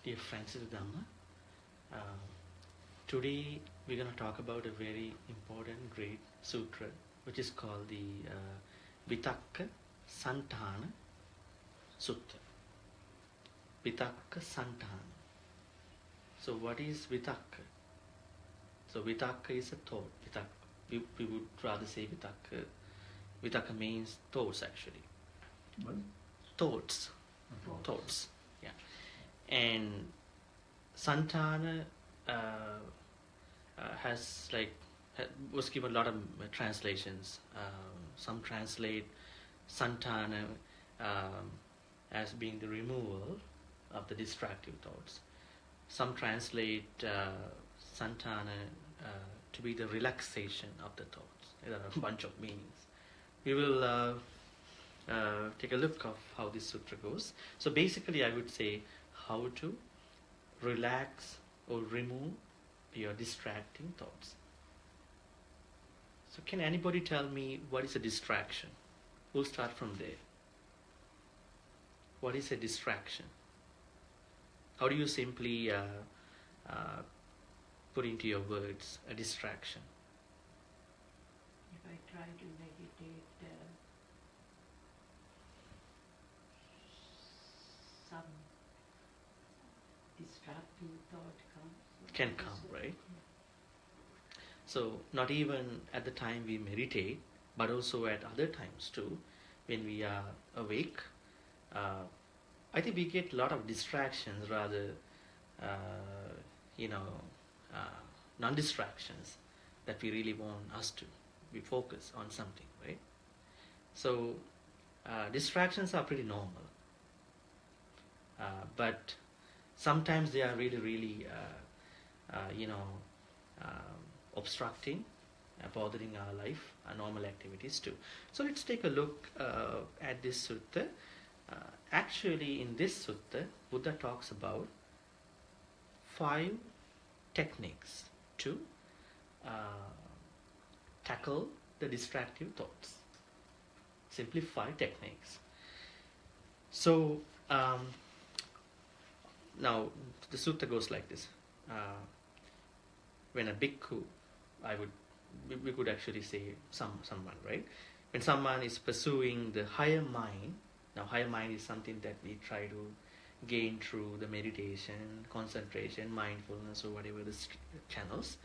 Dear friends of the Dhamma, today we're going to talk about a very important, great sutra, which is called the Vitakkasaṇṭhāna Sutta. Vitakkasaṇṭhāna. So what is Vitakka? So Vitakka is a thought. We would rather say Vitakka. Vitakka means thoughts actually. What? Thoughts. Thoughts. Yeah. And Saṇṭhāna was given a lot of translations. Some translate Saṇṭhāna as being the removal of the distractive thoughts. Some translate Saṇṭhāna to be the relaxation of the thoughts. There are a bunch of meanings. We will take a look of how this sutra goes. So basically I would say how to relax or remove your distracting thoughts. So can anybody tell me what is a distraction? We'll start from there. What is a distraction? How do you simply put into your words a distraction? If I try to meditate, some distracting thought comes. Can come, right? So not even at the time we meditate, but also at other times too, when we are awake, I think we get a lot of distractions rather, non-distractions that we really want us to be focused on something, right? So distractions are pretty normal, but sometimes they are really, obstructing, bothering our life, our normal activities too. So let's take a look at this sutta. Actually, in this sutta, Buddha talks about 5 techniques to tackle the distractive thoughts. Simply 5 techniques. So now the sutta goes like this. When a bhikkhu, we could actually say someone, right? When someone is pursuing the higher mind, now higher mind is something that we try to gain through the meditation, concentration, mindfulness, or whatever the channels.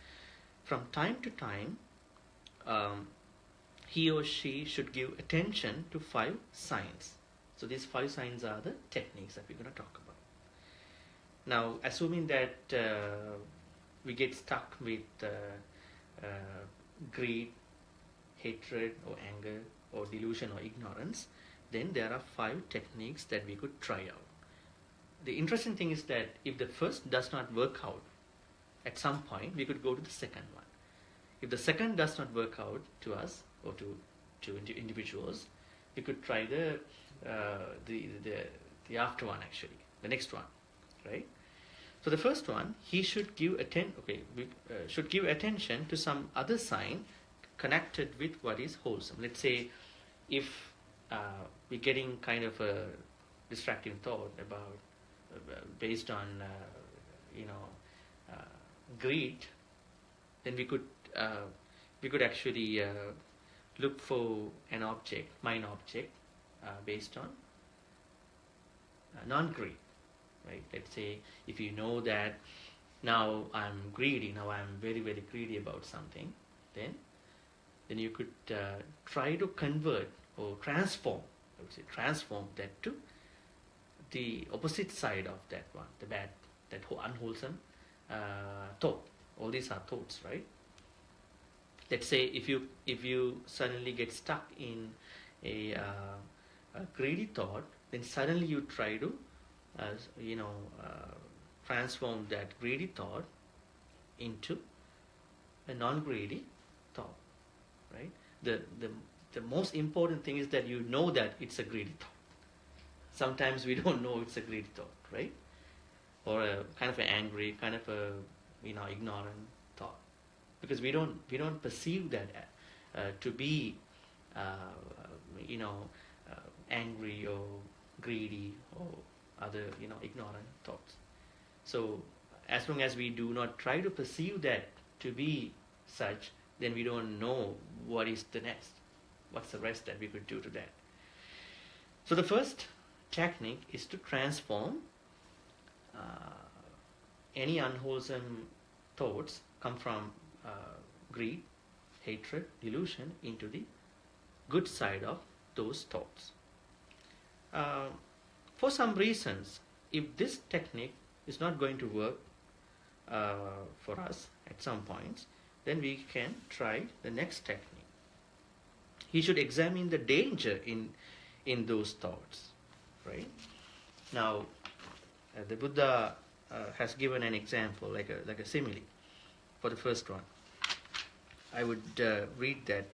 From time to time, he or she should give attention to 5 signs. So these 5 signs are the techniques that we're going to talk about. Now, assuming that we get stuck with greed, hatred, or anger, or delusion, or ignorance, then there are 5 techniques that we could try out. The interesting thing is that if the first does not work out, at some point we could go to the second one. If the second does not work out to us or to individuals, we could try the after one actually, the next one, right? So the first one, he should give should give attention to some other sign connected with what is wholesome. Let's say if we're getting kind of a distracting thought about based on greed, then we could actually look for an object, mind object, based on non-greed, right? Let's say if you know that now I'm greedy, now I'm very, very greedy about something, then you could try to convert or transform, I would say transform that to the opposite side of that one, the bad, that unwholesome thought. All these are thoughts, right? Let's say if you suddenly get stuck in a greedy thought, then suddenly you try to transform that greedy thought into a non-greedy thought, right? The most important thing is that you know that it's a greedy thought. Sometimes we don't know it's a greedy thought, right? Or a kind of an angry, kind of a ignorant thought, because we don't perceive that to be angry or greedy or other ignorant thoughts. So as long as we do not try to perceive that to be such, then we don't know what is the next. What's the rest that we could do to that? So the first technique is to transform any unwholesome thoughts come from greed, hatred, delusion into the good side of those thoughts. For some reasons, if this technique is not going to work for us at some points, then we can try the next technique. He should examine the danger in those thoughts, right? Now, the Buddha has given an example, like a simile, for the first one. I would read that.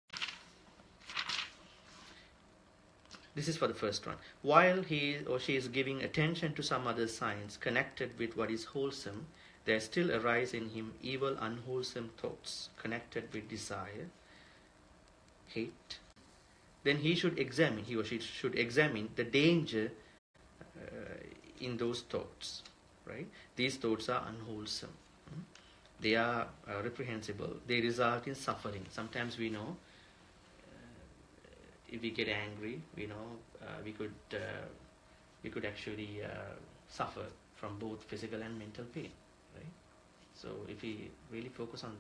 This is for the first one. While he or she is giving attention to some other signs connected with what is wholesome, there still arise in him evil, unwholesome thoughts connected with desire, hate. Then he or she should examine the danger in those thoughts, right? These thoughts are unwholesome. They are reprehensible. They result in suffering. Sometimes we know if we get angry, we know we could actually suffer from both physical and mental pain, right? So if we really focus on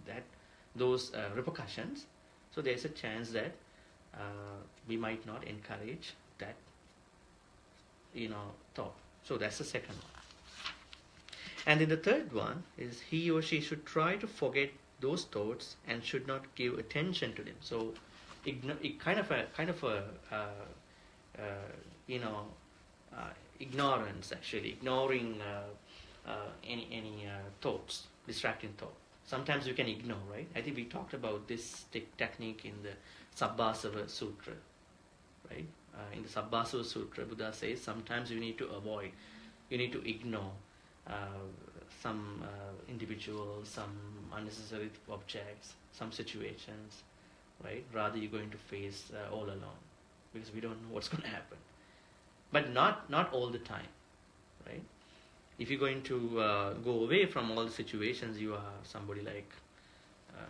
those repercussions, so there's a chance that we might not encourage that thought. So that's the second one. And then the third one is he or she should try to forget those thoughts and should not give attention to them. So ignorance, actually ignoring any thoughts, distracting thought. Sometimes you can ignore, right? I think we talked about this technique in the Sabbasava Sutra, right? In the Sabbasava Sutra, Buddha says sometimes you need to avoid, you need to ignore some individuals, some unnecessary objects, some situations, right? Rather you're going to face all alone, because we don't know what's going to happen. But not all the time, right? If you're going to go away from all the situations, you are somebody like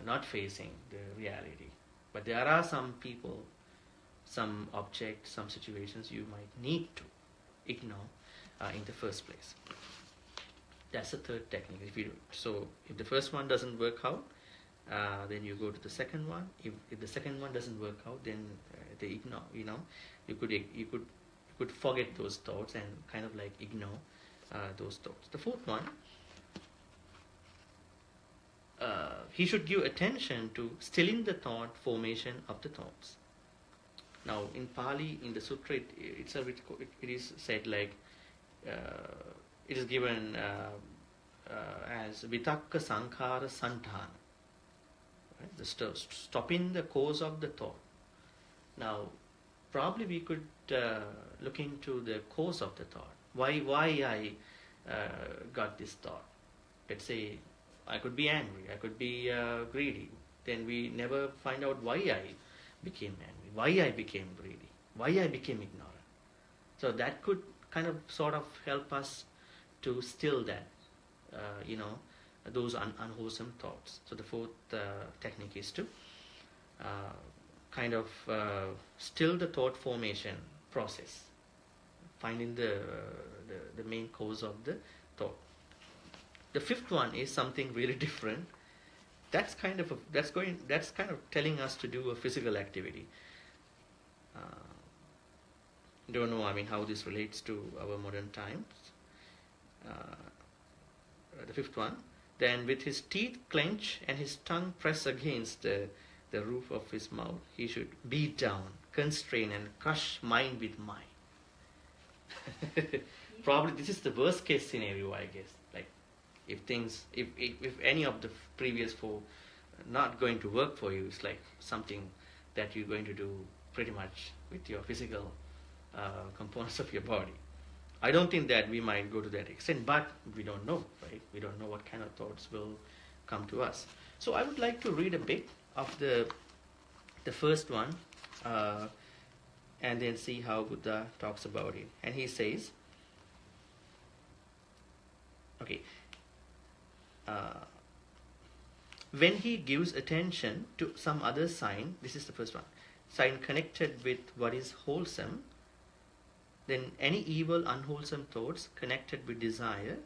not facing the reality. But there are some people, some objects, some situations you might need to ignore in the first place. That's the third technique. If the first one doesn't work out, then you go to the second one. If the second one doesn't work out, then they ignore. You could forget those thoughts and kind of like ignore those thoughts. The fourth one, he should give attention to stilling the thought formation of the thoughts. Now, in Pali, in the sutra itself, it is said like it is given as Vitakkasaṇṭhāna, right? Stopping the cause of the thought. Now, probably we could look into the cause of the thought. Why I got this thought? Let's say I could be angry, I could be greedy. Then we never find out why I became angry, why I became greedy, why I became ignorant. So that could kind of sort of help us to still that, those unwholesome thoughts. So the fourth technique is to kind of still the thought formation process, finding the main cause of the thought. The fifth one is something really different. That's kind of telling us to do a physical activity. Don't know, how this relates to our modern times. The fifth one, then with his teeth clench and his tongue press against the roof of his mouth, he should beat down, constrain and crush mind with mind. Probably this is the worst case scenario, I guess. Like if any of the previous four not going to work for you, it's like something that you're going to do pretty much with your physical components of your body. I don't think that we might go to that extent, but we don't know, right? We don't know what kind of thoughts will come to us. So I would like to read a bit of the first one and then see how Buddha talks about it. And he says, okay, when he gives attention to some other sign, this is the first one, sign connected with what is wholesome, then any evil, unwholesome thoughts connected with desire,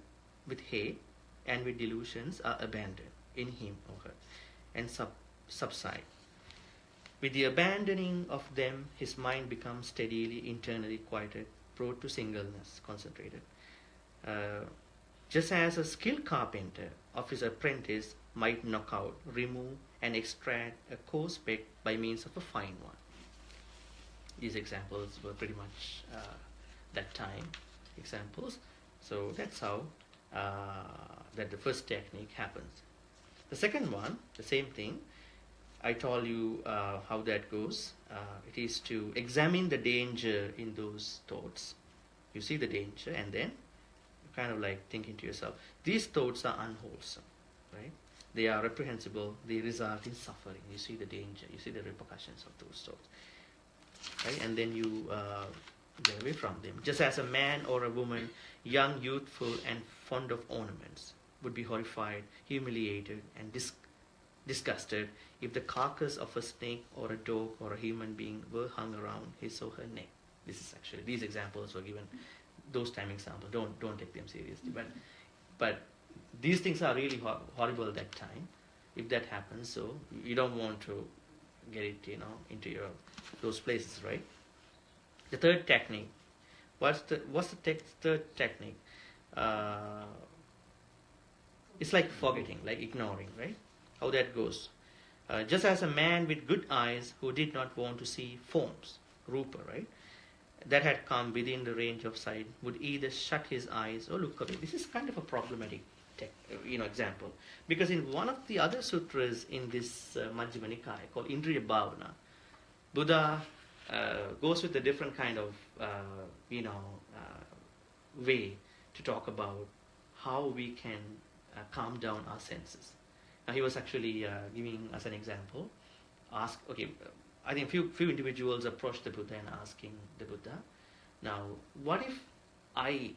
with hate, and with delusions are abandoned in him or her and subside. With the abandoning of them, his mind becomes steadily, internally quieted, brought to singleness, concentrated. Just as a skilled carpenter of his apprentice might knock out, remove, and extract a coarse speck by means of a fine one. These examples were pretty much that time examples. So that's how that the first technique happens. The second one, the same thing. I told you how that goes. It is to examine the danger in those thoughts. You see the danger, and then you kind of like thinking to yourself, these thoughts are unwholesome, right? They are reprehensible. They result in suffering. You see the danger. You see the repercussions of those thoughts, right? And then you get away from them. Just as a man or a woman, young, youthful, and fond of ornaments, would be horrified, humiliated, and disgusted if the carcass of a snake or a dog or a human being were hung around his or her neck. This is actually, these examples were given, those time examples. Don't take them seriously. But these things are really horrible at that time. If that happens, so you don't want to get it, into those places, right? The third technique. What's the third technique? It's like forgetting, like ignoring, right? How that goes. Just as a man with good eyes who did not want to see forms, rupa, right, that had come within the range of sight, would either shut his eyes or look away. This is kind of a problematic example, because in one of the other sutras in this Majjhima Nikaya called Indriya Bhavana, Buddha goes with a different kind of way to talk about how we can calm down our senses. Now he was actually giving us an example. I think few individuals approached the Buddha and asking the Buddha, now what if I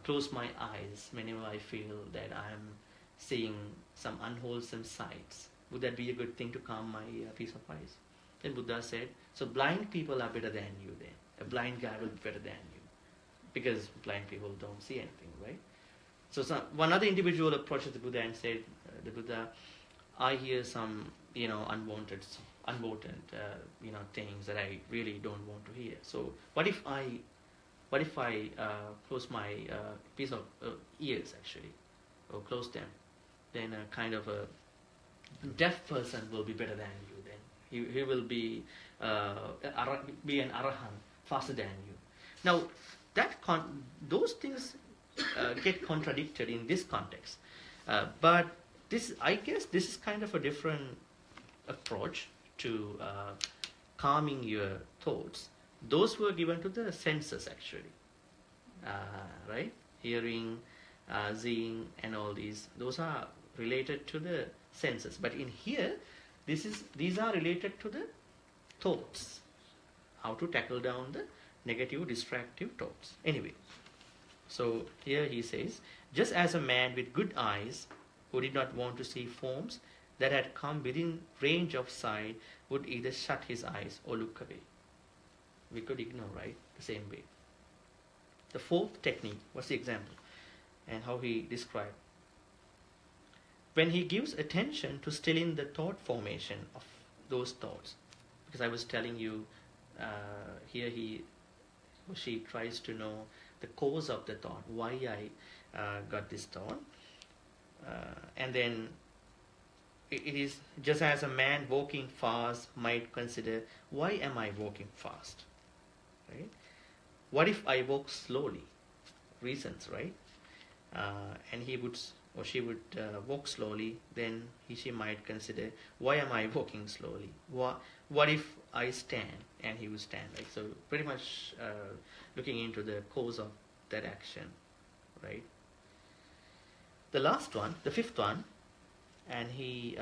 close my eyes whenever I feel that I'm seeing some unwholesome sights? Would that be a good thing to calm my piece of eyes? Then Buddha said, so blind people are better than you then. A blind guy will be better than you, because blind people don't see anything, right? So one other individual approached the Buddha and said, the Buddha, I hear some unwanted things that I really don't want to hear. So what if I close my piece of ears actually, or close them? Then a kind of a deaf person will be better than you. Then he will be an arahant faster than you. Now those things get contradicted in this context, but I guess this is kind of a different approach to calming your thoughts. Those were given to the senses actually, right? Hearing, seeing, and all these. Those are related to the senses. But in here, these are related to the thoughts. How to tackle down the negative, distractive thoughts. Anyway, so here he says, just as a man with good eyes who did not want to see forms that had come within range of sight would either shut his eyes or look away. We could ignore, right? The same way. The fourth technique was the example and how he described. When he gives attention to stilling the thought formation of those thoughts, because I was telling you here she tries to know the cause of the thought, why I got this thought, and then it is just as a man walking fast might consider, why am I walking fast, right? What if I walk slowly? Reasons, right? And he would or she would walk slowly, then she might consider, why am I walking slowly? What if I stand? And he would stand. Like, so pretty much looking into the cause of that action, right? The last one, the fifth one, and he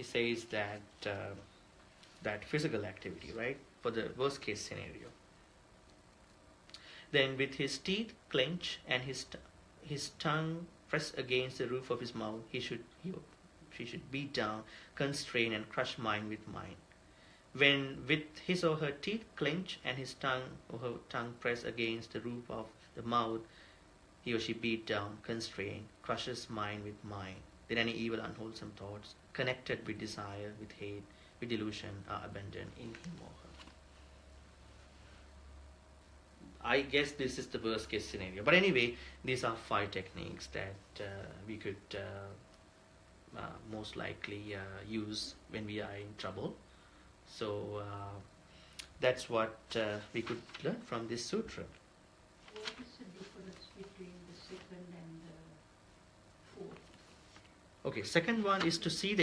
says that physical activity, right, for the worst case scenario. Then with his teeth clenched and his tongue press against the roof of his mouth, she should beat down, constrain, and crush mind with mind. When with his or her teeth clench and his tongue or her tongue press against the roof of the mouth, he or she beat down, constrain, crushes mind with mind. Then any evil, unwholesome thoughts connected with desire, with hate, with delusion are abandoned in him or her. I guess this is the worst case scenario. But anyway, these are 5 techniques that we could most likely use when we are in trouble. So that's what we could learn from this sutra. What is the difference between the second and the fourth? Okay, second one is to see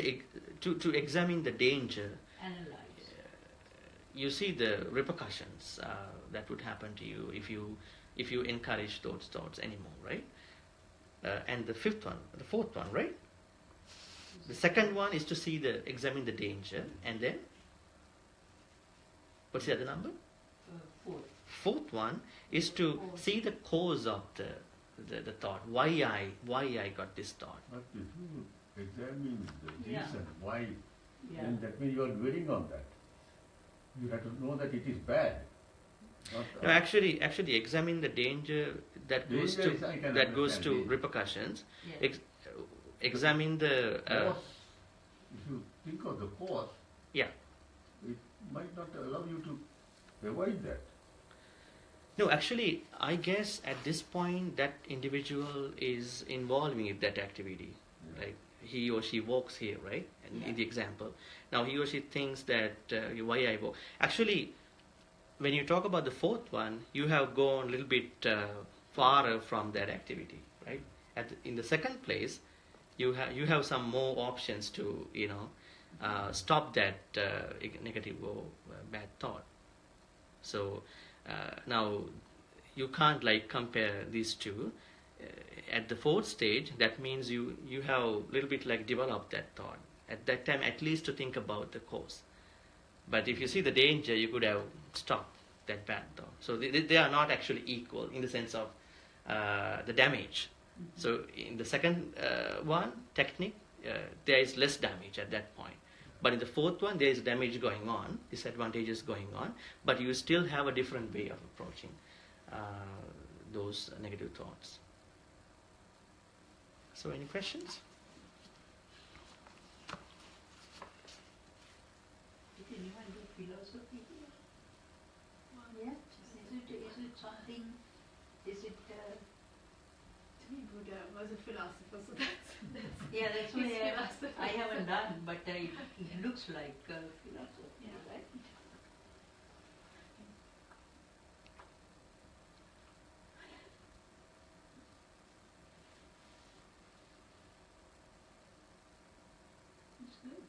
to examine the danger. Analyze. You see the repercussions that would happen to you if you encourage those thoughts anymore, right? And the fourth one, right? The second one is to examine the danger, and then what's the other number? Fourth. Fourth one is to see the cause of the thought. Why I got this thought. But if you examine the Yeah. reason why, Yeah. then that means you are dwelling on that. You have to know that it is bad. Not, No, actually, examine the danger that goes Danger is- I can to understand. repercussions. Yeah. Examine the cause, if you think of the cause, yeah. it might not allow you to avoid that. No, actually, I guess at this point that individual is involving in that activity. Yeah. Like he or she walks here, right? And Yeah. in the example, now he or she thinks that why I walk. Actually, when you talk about the fourth one, you have gone a little bit farther from that activity, right? In the second place, you have some more options to stop that negative or bad thought. So now you can't compare these two. At the fourth stage, that means you have a little bit developed that thought. At that time, at least to think about the cause. But if you see the danger, you could have stopped that bad thought. So they are not actually equal in the sense of the damage. Mm-hmm. So in the second one, technique, there is less damage at that point. But in the fourth one, there is damage going on, disadvantages going on, but you still have a different way of approaching those negative thoughts. So any questions? Did anyone do philosophy here? Yeah. Is it something, is it, To me, Buddha was a philosopher, so that's yeah, that's his why philosophy. I haven't done, but it looks like philosophy, Yeah. right? It's good.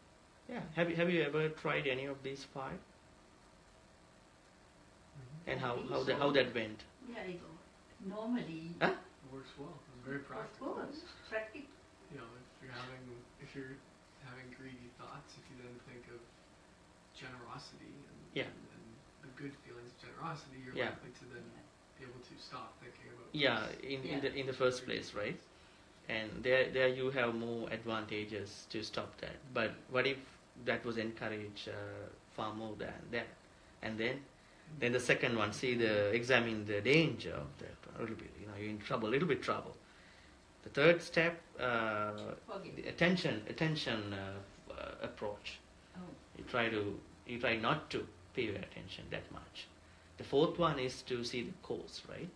Yeah. Have you ever tried any of these 5? And how that went? Yeah, normally, Huh? It works well. It's very of practical. course, practical. You know, if you're having greedy thoughts, if you then think of generosity and, Yeah. and the good feelings of generosity, you're Yeah. likely to then be able to stop thinking about Yeah, this. in the first place, right? And there you have more advantages to stop that. But what if that was encouraged far more than that? And then the second one, examine the danger of that a little bit. You're in trouble, a little bit trouble. The third step, the attention approach. Oh, You try not to pay your attention that much. The fourth one is to see the cause, right?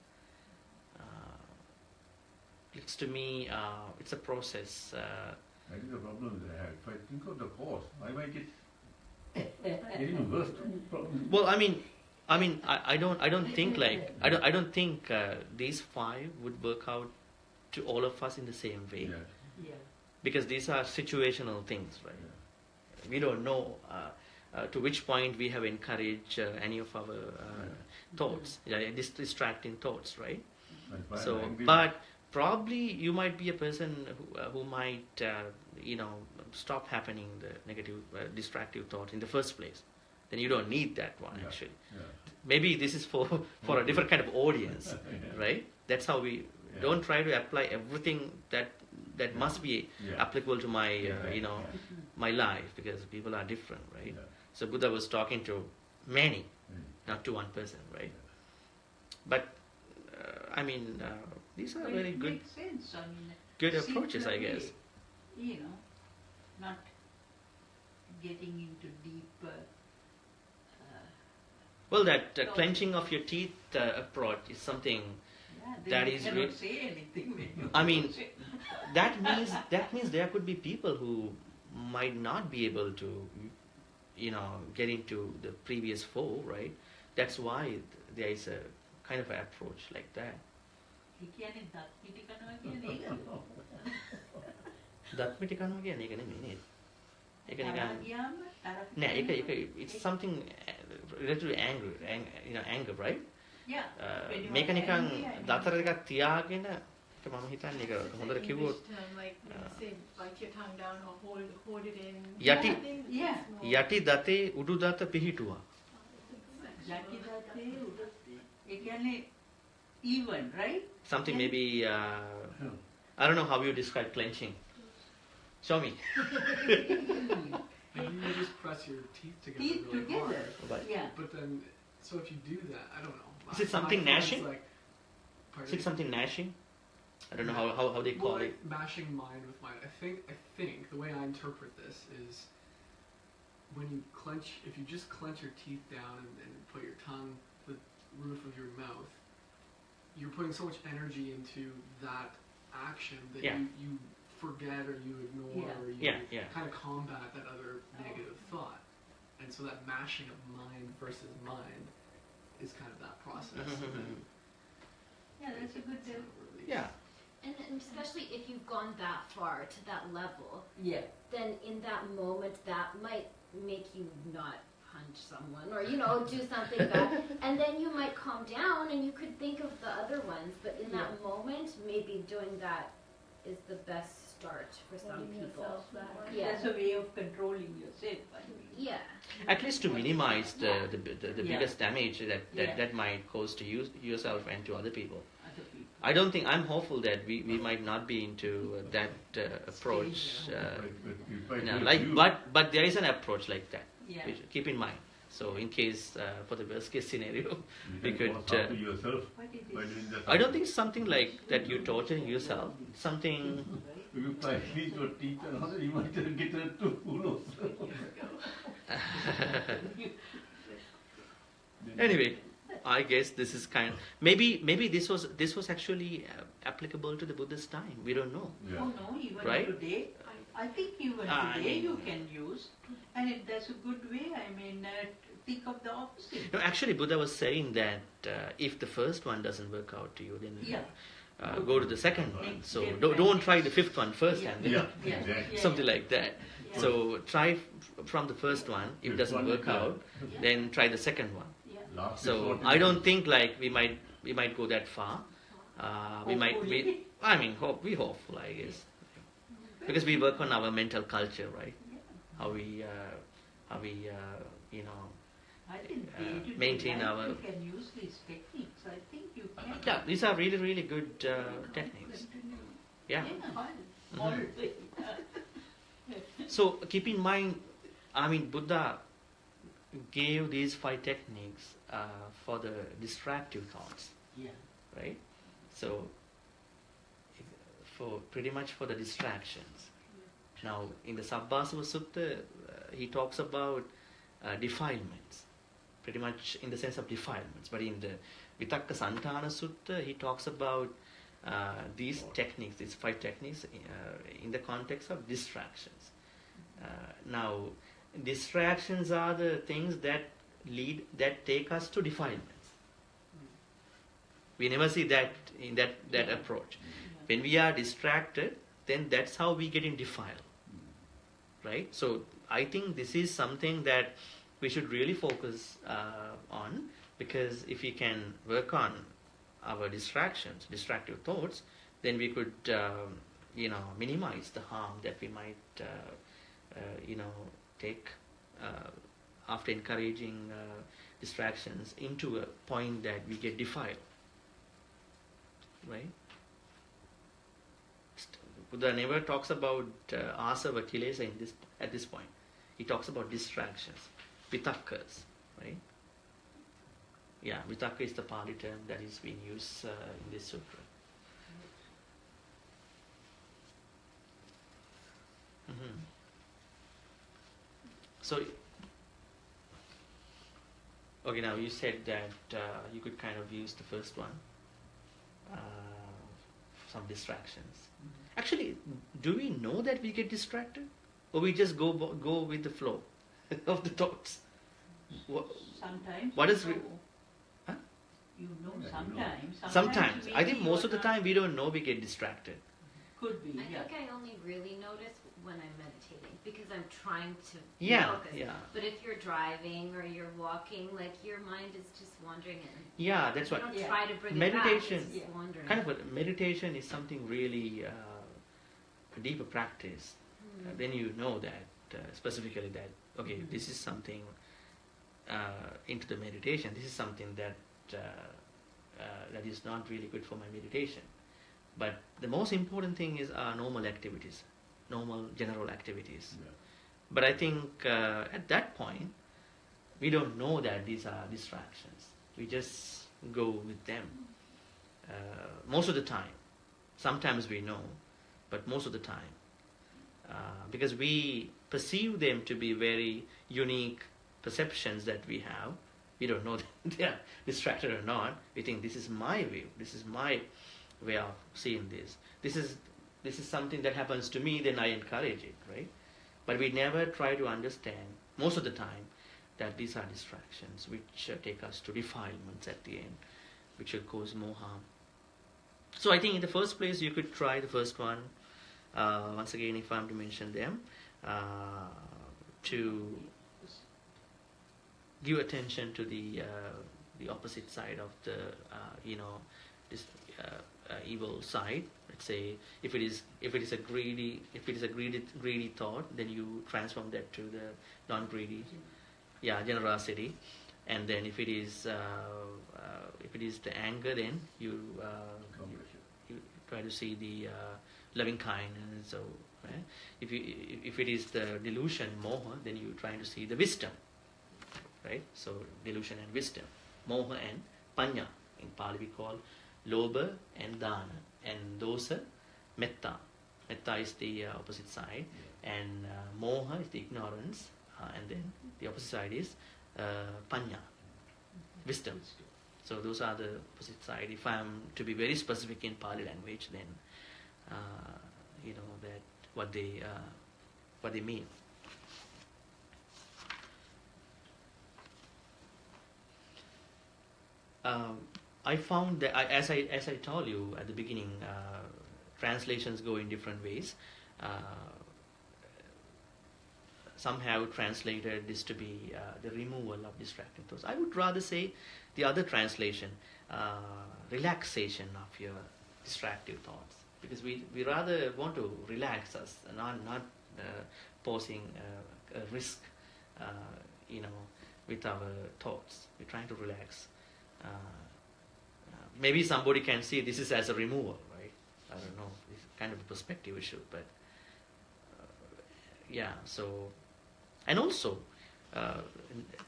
It's to me, it's a process. That is the problem that I have. If I think of the cause, I might get even worse problem. Well, I don't think I don't think these 5 would work out to all of us in the same way, Yeah. yeah. because these are situational things, right? Yeah. We don't know to which point we have encouraged any of our thoughts, distracting thoughts, right? If I'm So, angry, but probably you might be a person who might stop happening the negative distractive thought in the first place. Then you don't need that one, actually. Yeah. Maybe this is for a different kind of audience, Yeah. right? That's how we Yeah. Don't try to apply everything that must be Yeah. applicable to my, Exactly. my life, because people are different, right? Yeah. So Buddha was talking to many, Mm. not to one person, right? Yeah. But these are But very it good makes sense, I mean. good approaches, I simpler guess. way, You know, not getting into deep. Well, that clenching of your teeth approach is something. Yeah, That then is you re- cannot say anything when you I mean, approach it. that means there could be people who might not be able to, get into the previous four, right? That's why there is a kind of an approach like that. ඒ කියන්නේ දත් පිටි කනවා කියන්නේ ඒක. දත් පිටි කනවා කියන්නේ ඒක නෙමෙයි නේද? ඒක තරහා නිකන් ගියාම තරහ නෑ ඒක කනවා. it's something related to anger, right? Yeah. When you මේක are නිකන් angry, I mean- දතර දෙකක් තියාගෙන ඒක මම හිතන්නේ ඒක හොඳට English කිව්වොත් term, like when you say bite your tongue down or hold it in. Yati- I think Yeah. it's more- යටි දතේ උඩු දත පිහිටුවා. යටි දතේ උඩ ඒ කියන්නේ even, right? Something Yeah. maybe I don't know how you describe clenching. Show me. Maybe you just press your teeth together Teeth really together. hard. But Yeah. But then, so if you do that, I don't know. Is it something my friends, gnashing? Like, is it something gnashing? I don't know how they call well, it. like mashing mind with mind. I think the way I interpret this is when you clench, if you just clench your teeth down and put your tongue, the roof of your mouth, you're putting so much energy into that action that Yeah. you forget or you ignore Yeah. or you Yeah. kind of combat that other negative thought. And so that mashing of mind versus mind is kind of that process. and then Yeah, that's a good it's not really- Yeah. And especially if you've gone that far to that level, Yeah. then in that moment that might make you not punch someone or do something bad, and then you might calm down and you could think of the other ones, but in that moment maybe doing that is the best start for some Holding people. yourself back. Yeah. That's a way of controlling yourself, I mean. Yeah. At least to minimize the Yeah. biggest damage that Yeah. might cause to yourself and to other people. Other people. I don't think, I'm hopeful that we might not be into that approach. But there is an approach like that. Yeah. Which keep in mind. So in case, for the worst case scenario, You we can could. force harm to yourself What it by is. doing that. I don't think something like that you're torturing yourself. Something. If you clench your teeth and all, you might get hurt too. Who knows? Anyway, I guess this is maybe this was actually applicable to the Buddha's time. We don't know. Yeah. Oh no, even Right? today, I think even I today mean- you can use, and if that's a good way, I mean, think of the opposite. No, actually, Buddha was saying that if the first one doesn't work out to you, then Yeah. go to the second one. Next So step, don't right? try the fifth one first, Yeah. and then Yeah, Yeah. exactly. Yeah. something like that. Yeah. So try from the first one. If it Fifth doesn't one work is out, Yeah. then try the second one. Yeah. Last So resort I is- don't think like we might go that far. We Hopefully. I mean, we hopeful, I guess, because we work on our mental culture, right? Yeah. How we I think day-to-day maintain life our- you can use these techniques. I think you can. yeah, these are really really good techniques. Yeah. Fun. Mhm. All day. So keep in mind, I mean, Buddha gave these 5 techniques for the distractive thoughts, Yeah. right? So for pretty much for the distractions. Now in the Sabbasava Sutta, he talks about defilements, pretty much in the sense of defilements. But in the Vitakkasaṇṭhāna Sutta, he talks about these techniques, these 5 techniques, in the context of distractions. Now, distractions are the things that take us to defilements. We never see that in that approach. When we are distracted, then that's how we get in defile, right? So I think this is something that we should really focus on, because if we can work on our distractions, distractive thoughts, then we could minimize the harm that we might take after encouraging distractions into a point that we get defiled, right? Buddha never talks about asava kilesa at this point. He talks about distractions, vitakkas, right? Yeah, vitakka is the Pali term that is being used in this sutra. Mm-hmm. So, okay, now you said that you could kind of use the first one, some distractions. Actually, do we know that we get distracted, or we just go with the flow of the thoughts? Sometimes. What is? Huh? You know, Yeah, you know. sometimes. Sometimes. I think maybe most of the you're not- time we don't know we get distracted. Could be, I yeah. think I only really notice when I'm meditating because I'm trying to Yeah, focus. yeah. But if you're driving or you're walking, like your mind is just wandering and Yeah, that's you what. don't Yeah. try to bring Meditation- it back, it's just wandering. Kind of meditation is something really a deeper practice. Then you know that specifically that okay, this is something into the meditation. This is something that that is not really good for my meditation. But the most important thing is our normal activities, normal general activities. Yeah. But I think at that point, we don't know that these are distractions. We just go with them. Most of the time. Sometimes we know, but most of the time. Because we perceive them to be very unique perceptions that we have. We don't know that they are distracted or not. We think this is my view. This is my way of seeing this. This is something that happens to me, then I encourage it, right? But we never try to understand, most of the time, that these are distractions which take us to defilements at the end, which will cause more harm. So I think in the first place, you could try the first one, once again, if I'm to mention them, to give attention to the opposite side of the this evil side. Let's say if it is a greedy thought, then you transform that to the non-greedy, generosity. And then if it is the anger, then you try to see the loving kindness. So right? If it is the delusion, moha, then you try to see the wisdom. Right? So delusion and wisdom, moha and panya. In Pali we call lobha and dana, and dosa, metta. Metta is the opposite side, and moha is the ignorance, and then the opposite side is panya, wisdom. So those are the opposite side. If I am to be very specific in Pali language, then that what they mean. I found that as I told you at the beginning, translations go in different ways. Some have translated this to be the removal of distracting thoughts. I would rather say the other translation, relaxation of your distractive thoughts, because we rather want to relax us, not posing a risk, with our thoughts. We're trying to relax. Maybe somebody can see this is as a removal, right? I don't know. It's kind of a perspective issue, but so, and also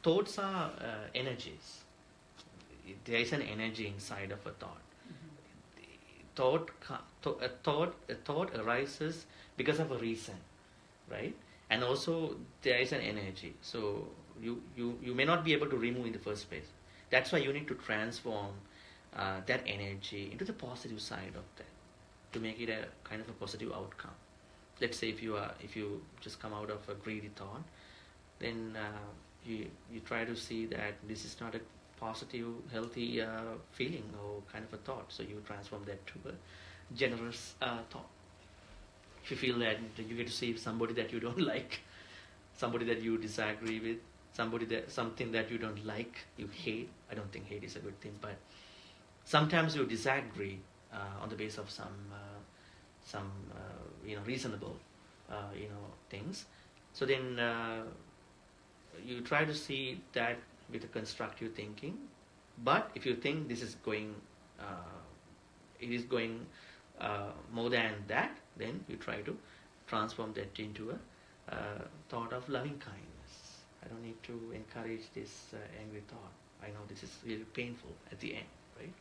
thoughts are energies. There is an energy inside of a thought. A thought arises because of a reason, right? And also there is an energy. So you may not be able to remove in the first place. That's why you need to transform that energy into the positive side of that, to make it a kind of a positive outcome. Let's say if you just come out of a greedy thought, then you try to see that this is not a positive, healthy feeling or kind of a thought. So you transform that to a generous thought. If you feel that you get to see somebody that you don't like, somebody that you disagree with, something that you don't like, you hate. I don't think hate is a good thing, but sometimes you disagree on the basis of some reasonable things. So then you try to see that with a constructive thinking. But if you think this is going more than that, then you try to transform that into a thought of loving kindness. I don't need to encourage this angry thought. I know this is really painful at the end, right?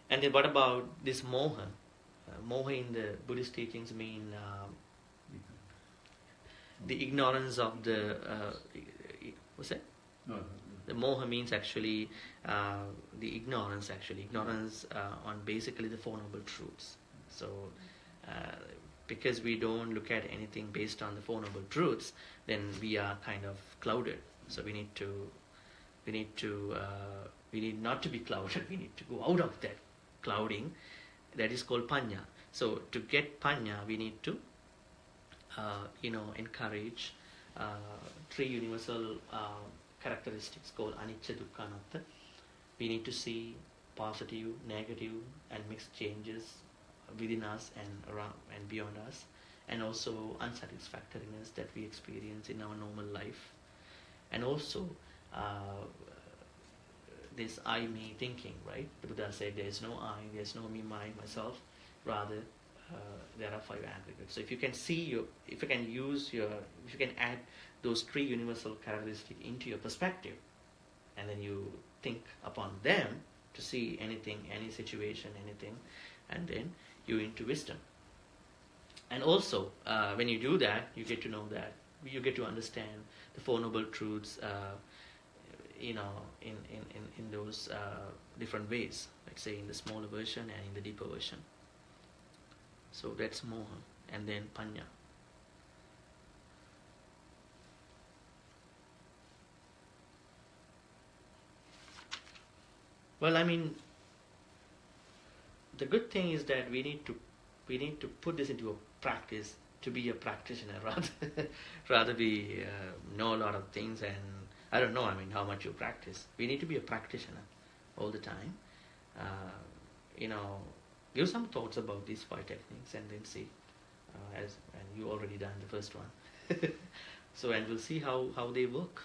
And then what about this moha? Moha in the Buddhist teachings mean the ignorance of the what's that? No, The moha means actually the ignorance on basically the Four Noble Truths. So because we don't look at anything based on the Four Noble Truths, then we are kind of clouded. So we need not to be clouded. We need to go out of that clouding. That is called panya. So to get panya, we need to encourage three universal characteristics called anicca, dukkha, anatta. We need to see positive, negative, and mixed changes within us and around and beyond us, and also unsatisfactoriness that we experience in our normal life, and also this I, me thinking, right? The Buddha said there is no I, there is no me, myself. Rather, there are five aggregates. So if you can if you can add those three universal characteristics into your perspective, and then you think upon them to see anything, any situation, anything, and then you into wisdom. And also, when you do that, you get to know that, you get to understand the Four Noble Truths, in those different ways, like say in the smaller version and in the deeper version. So that's moha, and then panya. Well, I mean, the good thing is that we need to put this into a practice to be a practitioner, rather we know a lot of things, and I don't know. I mean, how much you practice. We need to be a practitioner all the time. Give some thoughts about these five techniques, and then see. And you already done the first one, so and we'll see how they work.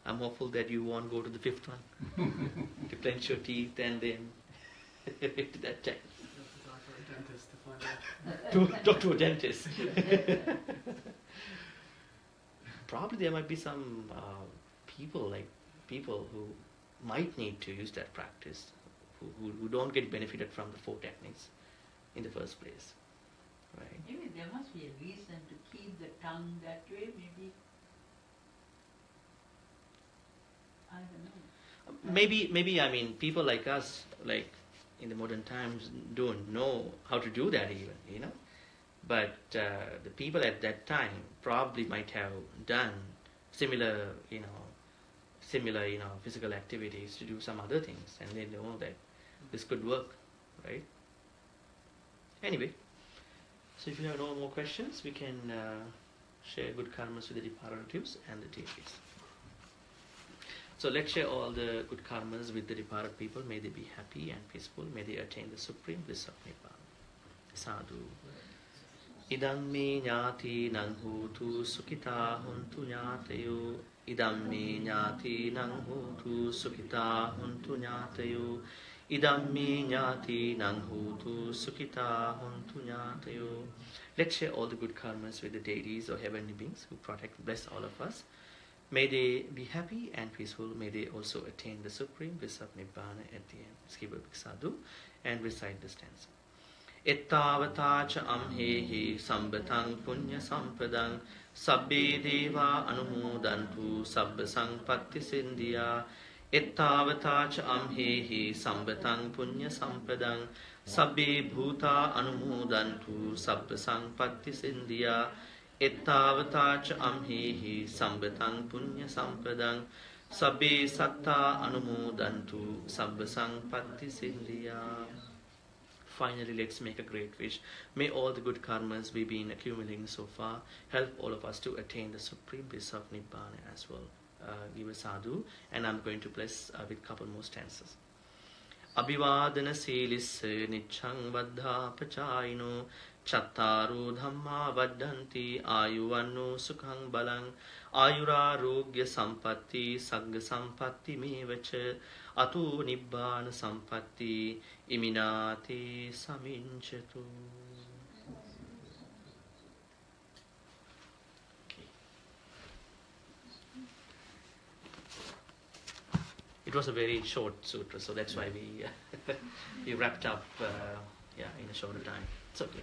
I'm hopeful that you won't go to the fifth one to clench your teeth and then to that time. You have to talk to a dentist to find out. To talk to a dentist. Probably there might be some people who might need to use that practice, who don't get benefited from the four techniques in the first place, right? Maybe there must be a reason to keep the tongue that way, maybe. I don't know. Maybe I mean, people like us, like in the modern times, don't know how to do that even, But the people at that time probably might have done similar physical activities to do some other things, and they know that this could work, right? Anyway, so if you have no more questions, we can share good karmas with the departed relatives and the deities. So let's share all the good karmas with the departed people. May they be happy and peaceful. May they attain the supreme bliss of Nibbana. Sadhu. Idam me ñāti nang hotu sukhita hontu ñātayo. Idam me ñāti nang hotu sukhita hontu ñātayo. Idam me ñāti nang hotu sukhita hontu ñātayo. Let's share all the good karmas with the deities or heavenly beings who protect and bless all of us. May they be happy and peaceful. May they also attain the supreme bliss of Nibbana at the end. Let's give a big sadhu and recite the stanza. Ettavatacha amhehi sambatang punya sampadang sabbe deva anumodantu sabba sangpatti sindhya. Ettavatacha amhehi sambatang punya sampadang sabbe bhuta anumodantu sabba sangpatti sindhya. Ettavatacha amhehi sambatang punya sampadang sabbe satta anumodantu sabba sangpatti sindhya. Finally, let's make a great wish. May all the good karmas we've been accumulating so far help all of us to attain the supreme bliss of Nibbana as well. Give a sadhu, and I'm going to bless with a couple more stanzas. Abhivadana Silisse Nichang Vaddha Pachayino Chattaru Dhamma Vaddhanti Ayuvanno Sukhang Balang Ayurarogya Sampatti Sagga Sampatti Mevacha Atu Nibbana Sampatti Iminati Saminchatu. It was a very short sutra, so that's why we we wrapped up in a shorter time. It's okay.